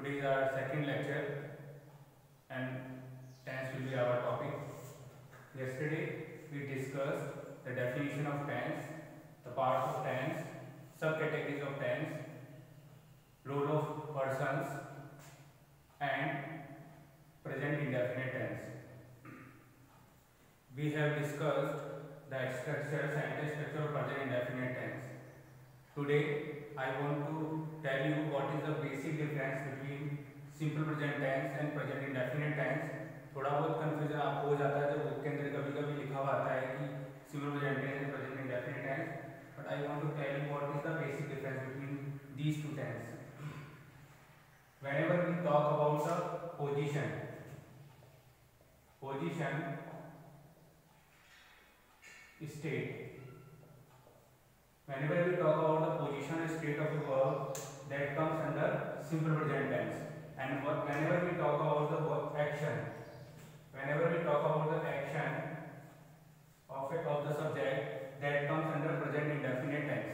Today is our second lecture and tense will be our topic. Yesterday we discussed the definition of tense, the parts of tense, subcategories of tense, role of persons and present indefinite tense. We have discussed the structure, sentence structure of present indefinite tense. Today I want to tell you what is the basic difference between simple present tense and present indefinite tense. थोड़ा बहुत confusion आपको हो जाता है जब book के अंदर कभी कभी लिखा हुआ आता है कि simple present tense and present indefinite tense, but I want to tell you what is the basic difference between these two tense. Whenever we talk about the position state, whenever we talk about the position state of the verb, that comes under simple present tense. And whenever we talk about the verb action, whenever we talk about the action of the subject, that comes under present indefinite tense.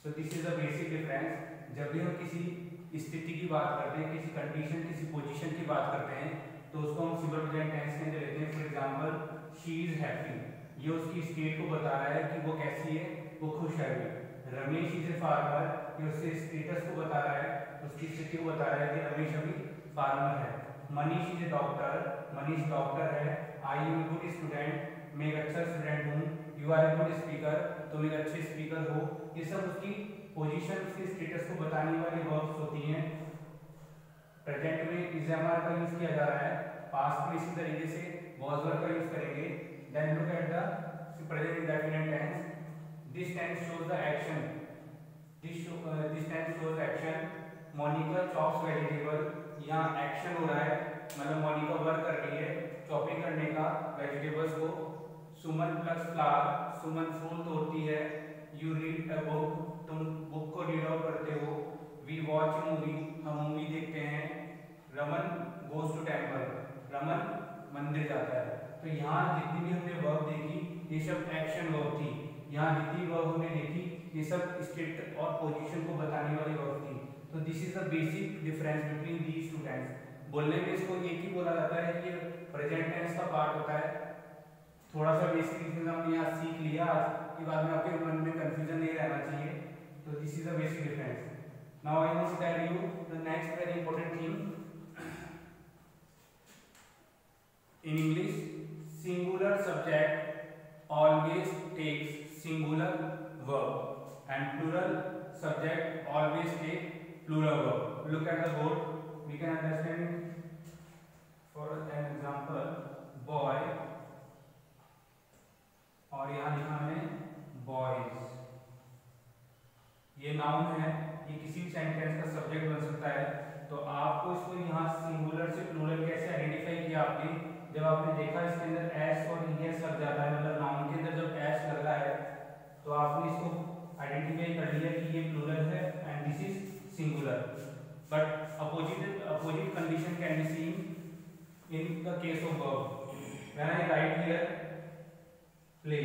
So this is the basic difference. जब भी हम किसी स्थिति की बात करते हैं, किसी कंडीशन, किसी पोजीशन की बात करते हैं, तो उसको हम सिंपल प्रेजेंट टेंस के अंदर लेते हैं. For example, she is happy, ये उसकी स्टेट को बता रहा है कि वो कैसी है, वो खुश है. रमेश इज ए फार्मर, ये उसके स्टेटस को बता रहा है, उसकी स्थिति को बता रहा है कि रमेश अभी फार्मर है. Manish is a doctor, Manish doctor है. I am a good student, मैं एक अच्छा स्टूडेंट हूँ. You are a good speaker, तुम एक अच्छे स्पीकर हो. ये सब उसकी पोजीशन, उसके स्टेटस को बताने वाली वर्ब्स होती हैं. प्रेजेंट में इज एमआर का यूज किया जा रहा है, पास्ट में इसी तरीके से वाज वर का यूज करेंगे. Then look at the present indefinite tense. This tense shows the action, this tense shows action. Monica chops vegetable, यहाँ एक्शन हो रहा है, मतलब मोनिका वर्क कर रही है चॉपिंग करने का वेजिटेबल्स को. सुमन प्लस फ्लावर, सुमन फूल तोड़ती है. यू रीड अ बुक, तुम बुक को रीड आउट करते हो. वी वॉच मूवी, हम मूवी देखते हैं. Raman goes to temple, Raman मंदिर जाता है. तो यहाँ जितनी भी हमने वर्ब देखी, ये सब एक्शन वर्ब थी. यहाँ जितनी वर्ब हमने देखी, ये सब स्टेट और पोजीशन को बताने वाली वर्ब थी. तो this is the basic difference between these two tense. बोलने में इसको एक ही बोला जाता है कि प्रेजेंट टेंस का पार्ट होता है. थोड़ा सा बेसिक डिफरेंस हमने यहाँ सीख लिया. आज के बाद में आपके मन में कंफ्यूजन नहीं रहना चाहिए. तो this is the basic difference. Now I want to tell you the next very important thing. In English, singular subject always takes singular verb and plural subject always take plural verb. Look at the board, we can understand it. For an example, boy, और यहाँ लिखा है boys. ये noun है, ये किसी भी sentence का सब्जेक्ट बन सकता है. तो आपको इसको यहाँ सिंगुलर से प्लूरल कैसे आइडेंटिफाई किया आपने, जब आपने देखा इसके अंदर एस और ईएस लग जाता है, मतलब नाउन के अंदर जब एस लग रहा है तो आपने इसको आइडेंटिफाई कर लिया कि ये प्लूरल है and this is singular. But opposite condition can be seen in the case of verb. When I write here play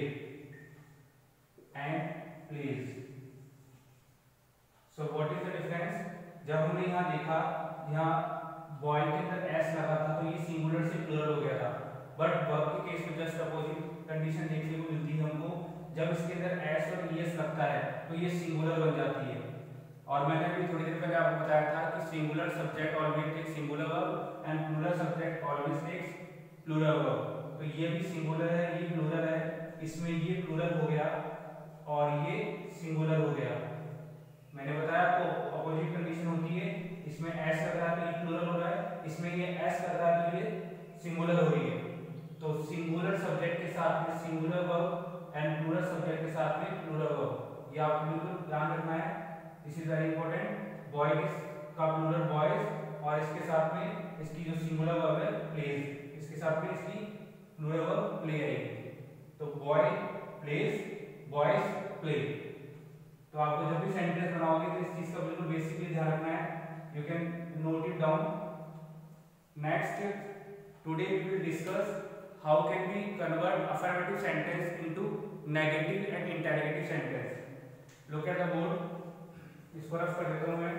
and plays, so what is the difference. जब हमने यहाँ देखा, यहाँ बॉय के अंदर एस लगा था तो ये सिंगुलर से प्लूरल हो गया था. बट वर्ब के केस में जस्ट अपोजिट कंडीशन देखने को मिलती है हमको. जब इसके अंदर एस और ईएस लगता है तो ये सिंगुलर बन जाती है. और मैंने अभी थोड़ी देर पहले आपको बताया था कि singular subject always takes singular verb and plural subject always takes plural verb. तो ये भी सिंगुलर है, ये प्लूरल है, इसमें ये प्लूरल हो गया और ये सिंगुलर हो गया. मैंने बताया आपको अपोजिट कंडीशन होती है, इसमें एस लग रहा है तो ये प्लूरल हो रहा है, इसमें ये एस लग रहा है तो ये सिंगुलर हो रही है. तो सिंगुलर सब्जेक्ट के साथ में singular verb and plural subject के साथ में प्लूरल वर्ब, ये आपको बिल्कुल ध्यान रखना है. This is very important. Boys का प्लूरल बॉयज और इसके साथ में इसकी जो सिंगुलर वर्ब है प्लेज, इसके साथ में इसकी प्लूरल वर्ब प्ले आएगी. तो बॉय प्लेज, बॉयज प्ले. तो आपको जब भी सेंटेंस बनाओगे तो इस चीज का बिल्कुल बेसिकली ध्यान रखना है. You can note it down. Next, today we will discuss how can we convert affirmative sentence into negative and interrogative sentence. Look at the board. इसको रफ कर देता हूँ मैं.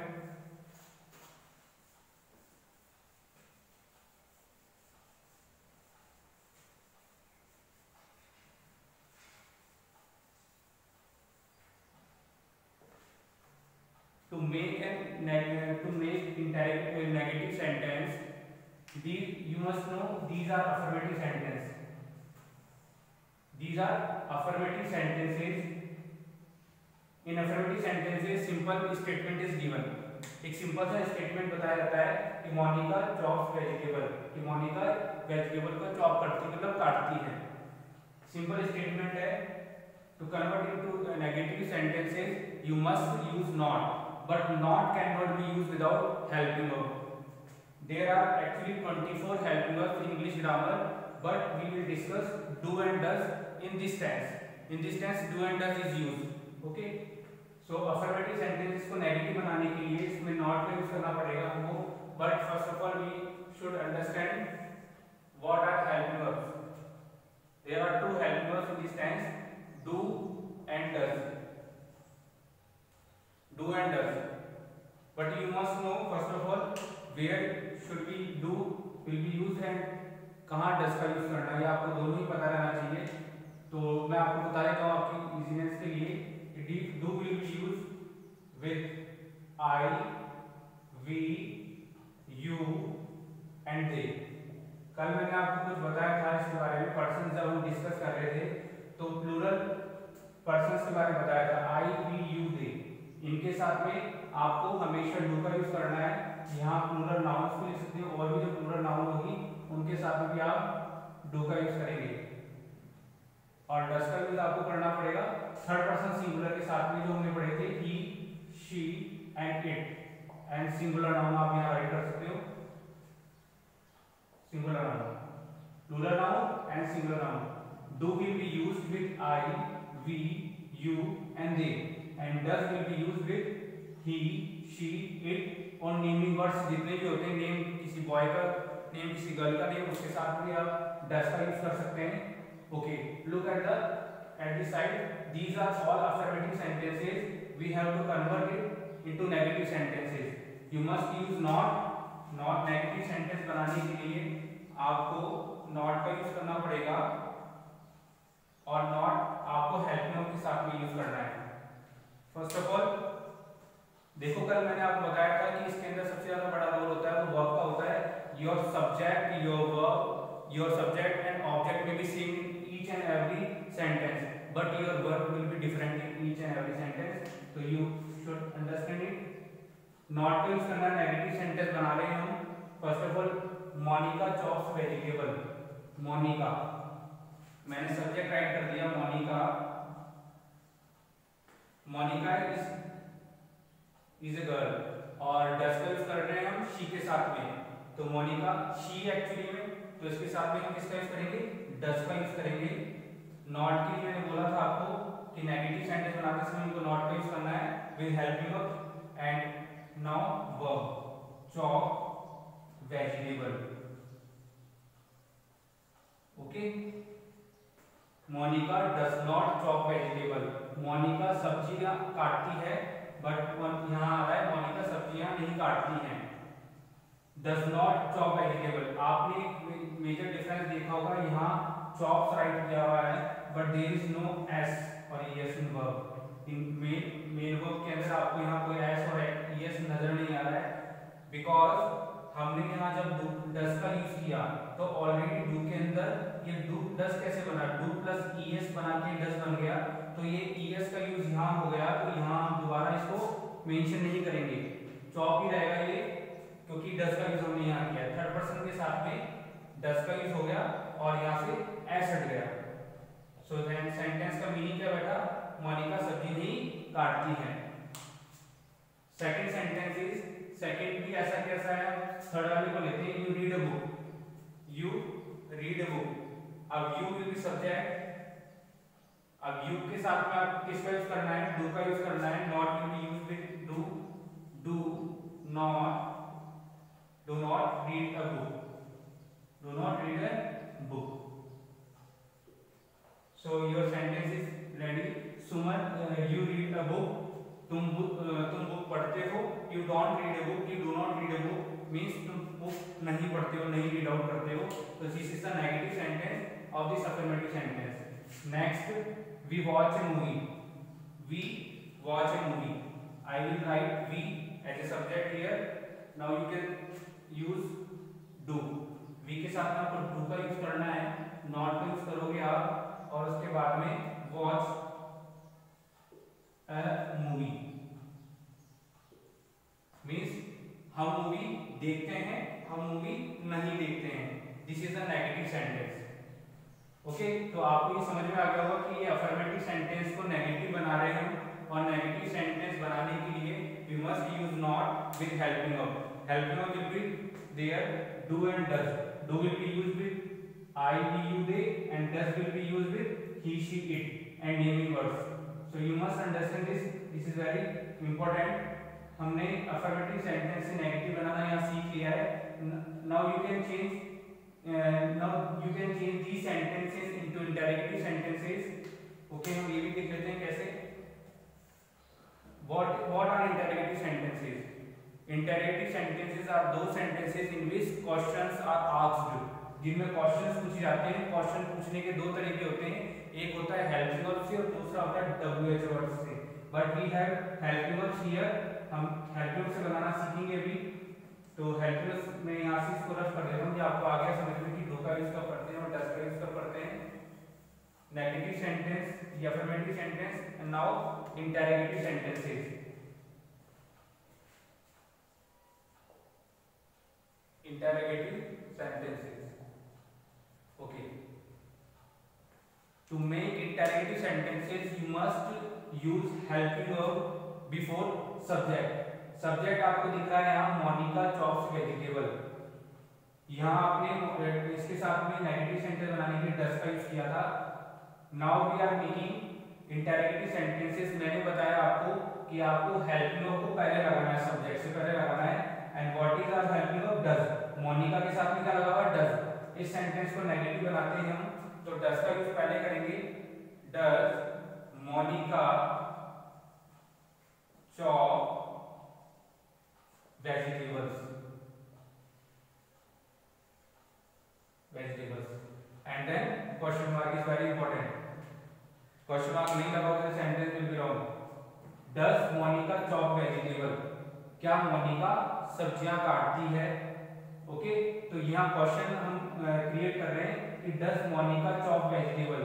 and to make negative sentence, you must know these are affirmative sentences. These are affirmative sentences. In affirmative sentences simple statement is given. एक simple सा statement बताया जाता है कि मोनिका चॉप्स वेजिटेबल, कि मोनिका वेजिटेबल को चॉप करती मतलब काटती है. सिंपल स्टेटमेंट है. To convert into negative sentences you must use not, but not can not be use without helping verb. There are actually 24 helping verbs in English grammar, but we will discuss do and does in this tense. In this tense do and does is used. Okay, so affirmative sentences को negative बनाने के लिए इसमें not का use करना पड़ेगा हमको. But first of all we should understand what are helping verbs. There are two helping verbs in this tense, do and does. Do and does. But you must know first of all where should be do will be used and कहाँ does का use करना है. ये आपको दोनों ही पता रहना चाहिए. तो मैं आपको बता देता हूँ आपकी इजीनेस के लिए. Do will be used with I, we, you and they. कल मैंने आपको कुछ बताया था इसके बारे में. पर्सन जब हम डिस्कस कर रहे थे तो प्लूरल पर्सन्स के बारे में बताया था. I, we, you, they. इनके साथ में आपको हमेशा do का यूज करना है. यहाँ प्लूरल नाउन्स को लिख सकते हैं और भी जो प्लूरल नाउन होगी उनके साथ में भी आप do का यूज करेंगे. और डज का यूज आपको करना पड़ेगा थर्ड पर्सन सिंगुलर के साथ में जो हमने पढ़े थे he, she and it. And singular noun आप यहाँ राइट कर सकते हो. Singular noun, plural noun and singular noun. Do will be used with I, we, you and they. And does will be used with he, she, it. और naming words जितने भी होते हैं, नेम किसी बॉय का नेम, किसी girl का name, उसके साथ भी आप डज का यूज कर सकते हैं. Okay, look at the side. These are all affirmative sentences. We have to convert it into negative sentences. You must use not. Negative sentence बनाने के लिए आपको not का यूज करना पड़ेगा और not आपको helping verb के साथ में यूज करना है. First of all, देखो कल मैंने आपको बताया था कि इसके अंदर सबसे ज्यादा बड़ा रोल होता है वो verb का होता है. Your subject, your verb, your subject and object may be same in each and every sentence, but your verb will be different in each and every sentence. So you should understand it. Not का use करना negative sentence बना रहे हैं हम. First of all Monica chops vegetable. Monica, मैंने subject write कर दिया Monica. Monica is a girl और डज का यूज कर रहे हैं हम शी के साथ में. तो मोनिका शी एक्चुअली में, तो इसके साथ में हम किसका यूज करेंगे? डज का यूज करेंगे. नॉट के लिए मैंने बोला था आपको कि नेगेटिव सेंटेंस बनाते समय हमको नॉट का यूज करना है with helping verb. And now verb chop vegetable. Okay, Monica does not chop vegetable. Monica सब्जियां काटती है, बट यहाँ आ रहा है मोनिका सब्जियां नहीं काटती हैं. Does not chop vegetable. आपने मेजर डिफरेंस देखा होगा, यहाँ चॉप्स राइट किया हुआ है but there is no S और S in verb. In main verb के अंदर आपको यहाँ कोई एस और एस नजर नहीं आ रहा है बिकॉज हमने यहाँ जब डज का यूज किया तो ऑलरेडी डू के अंदर ये डू डज कैसे बना, डू प्लस ईएस बना के डज बन गया. तो ये ईएस का यूज यहाँ हो गया, तो यहाँ हम दोबारा इसको मेंशन नहीं करेंगे. चॉप ही रहेगा ये क्योंकि डज का यूज हमने यहाँ किया. थर्ड पर्सन के साथ में डज का यूज हो गया और यहाँ से एस हट गया. सो देन सेंटेंस का मीनिंग क्या बैठा? मोनिका सब्जी नहीं काटती है. सेकंड सेंटेंस इज, सेकंड भी ऐसा कैसा है? थर्ड वाले को लेते हैं. You read a book. You read a book. अब यू विल बी सब्जेक्ट. अब यू के साथ में आप किसका यूज करना है? डू का यूज करना है. Not will be used with do. Do not read a book. Do not read a book. So your sentence is ready. Suman, you read a book. तुम बुक पढ़ते हो. You don't read a book. You do not read a book means तुम book नहीं पढ़ते हो, नहीं read out करते हो. So this is the negative sentence of this affirmative sentence. Next, we watch a movie. We watch a movie. I will write we as a subject here. Now you can use do. We के साथ में आपको do का use करना है, not का use करोगे आप, और उसके बाद में वॉच अ मूवी. मीन्स हम मूवी देखते हैं, हम मूवी नहीं देखते हैं. This is a negative sentence. Okay, तो आपको ये समझ में आ गया होगा कि ये अफर्मेटिव सेंटेंस को नेगेटिव बना रहे हैं, और नेगेटिव सेंटेंस बनाने के लिए we must use not with helping verb. Helping verb will be there do and does. Do will be used with I, he, you, they, and does will be used with he, she, it and naming words. So you must understand this. This is very important. हमने affirmative sentence से negative बनाना यहाँ सीख लिया है. Now you can change these sentences into interrogative sentences. Okay, हम ये भी देख लेते हैं कैसे. What are interrogative sentences? Interrogative sentences are those sentences in which questions are asked. जिनमें क्वेश्चंस पूछे जाते हैं. क्वेश्चन पूछने के दो तरीके होते हैं. एक होता है हेल्पिंग वर्ब से और दूसरा होता है WH वर्ब से. But we have helping verbs here. हम हेल्पिंग वर्ब से बनाना सीखेंगे अभी. तो हेल्पिंग वर्ब्स में यहाँ से इसको रफ कर देता हूँ कि आपको आ गया समझ में कि डू का यूज कब करते हैं और डज का यूज कब करते हैं. नेगेटिव सेंटेंस या affirmative sentence. And now interrogative sentences. Interrogative sentences. Okay. To make interrogative sentences, you must use helping verb before subject. Subject आपको दिख रहा है यहाँ मोनिका चॉप्स वेजिटेबल. यहाँ आपने इसके साथ में नेगेटिव सेंटेंस बनाने के लिए डज का यूज किया था. Now we are making interrogative sentences. मैंने बताया आपको कि आपको हेल्पिंग वर्ब को पहले लगाना है, सब्जेक्ट से पहले लगाना है. And what is our helping verb? Does. Monica के साथ में क्या लगा हुआ है? डज. इस सेंटेंस को नेगेटिव बनाते हैं हम, तो डज का यूज पहले करेंगे. Does Monica chop vegetables. And then question mark is very important. Question mark नहीं लगाओगे तो sentence will be wrong. Does Monica chop vegetable. क्या मोनिका सब्जियां काटती है? ओके, तो यहाँ क्वेश्चन हम क्रिएट कर रहे हैं कि डज मोनिका चॉप वेजिटेबल.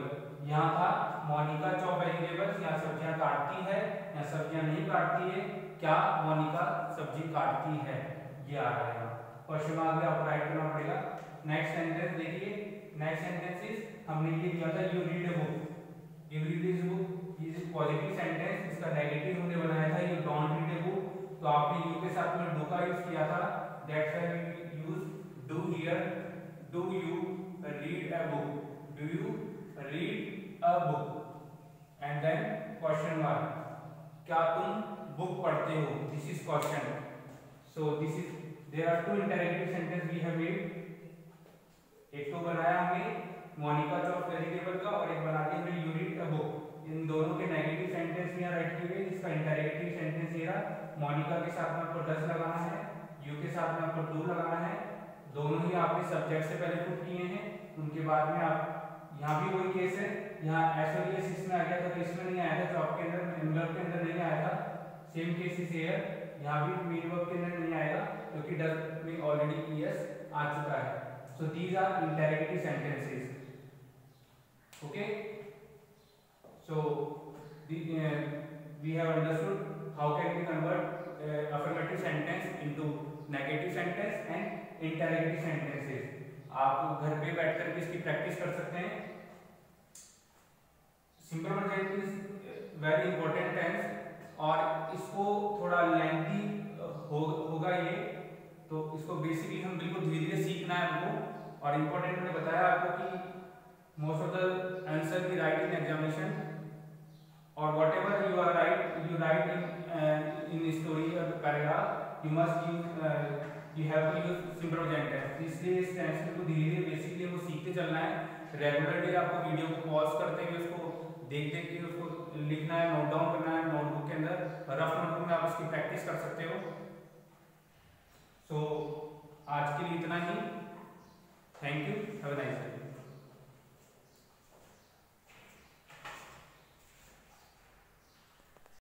यहाँ था मोनिका चॉप वेजिटेबल्स. यहाँ सब्जियां काटती है या सब्जियां नहीं काटती है. क्या मोनिका सब्जी काटती है? ये आ रहा है क्वेश्चन मार्क में, आपको राइट करना पड़ेगा. नेक्स्ट सेंटेंस देखिए. नेक्स्ट सेंटेंस इज हमने ये दिया था you read a book. You read this book is positive sentence. इसका नेगेटिव हमने बनाया था you don't read a book. तो आपने यू के साथ में डू का यूज किया था. That's why we use do here. Do you read a book? Do you read a book? And then question mark. क्या तुम बुक पढ़ते हो? This is question. So this is there are two interrogative sentence we have made. एक तो बनाया हमने Monika chop vegetable का और एक बना दिया हमने यू रीड अ बुक. इन दोनों के नेगेटिव सेंटेंस यहाँ राइट किए गए. इसका इंटरोगेटिव सेंटेंस ये रहा. मोनिका के साथ में आपको डज लगाना है, यू के साथ में आपको डू लगाना है. दोनों ही आपने सब्जेक्ट से पहले पुट किए हैं. उनके बाद में आप यहाँ भी वही केस है. यहाँ एस और एस इसमें आ गया था, तो इसमें नहीं आया था. चॉप के अंदर एंगुलर के अंदर नहीं आया था. Same case is here. यहाँ भी मेन वर्ब के अंदर नहीं आएगा क्योंकि डज में ऑलरेडी ईएस आ चुका है. So these are interrogative sentences. Okay, so we have understood how can we convert affirmative sentence into negative sentence and interrogative sentences. आप घर पे बैठ कर भी इसकी प्रैक्टिस कर सकते हैं. Simple present is very important tense और इसको थोड़ा लेंथी होगा ये, तो इसको बेसिकली हम बिल्कुल धीरे धीरे सीखना है हमको. और इम्पोर्टेंट मैंने बताया आपको कि most of the answer we write in examination or whatever you are you write in story or paragraph, you must you have to use simple present tense. इसलिए इस टेंस को धीरे धीरे बेसिकली वो सीखते चलना है. रेगुलरली आपको वीडियो को पॉज करते हुए उसको देख देख के उसको लिखना है, नोट डाउन करना है नोटबुक के अंदर. रफ नोटबुक में आप उसकी प्रैक्टिस कर सकते हो. सो आज के लिए इतना ही. Thank you. Have a nice day.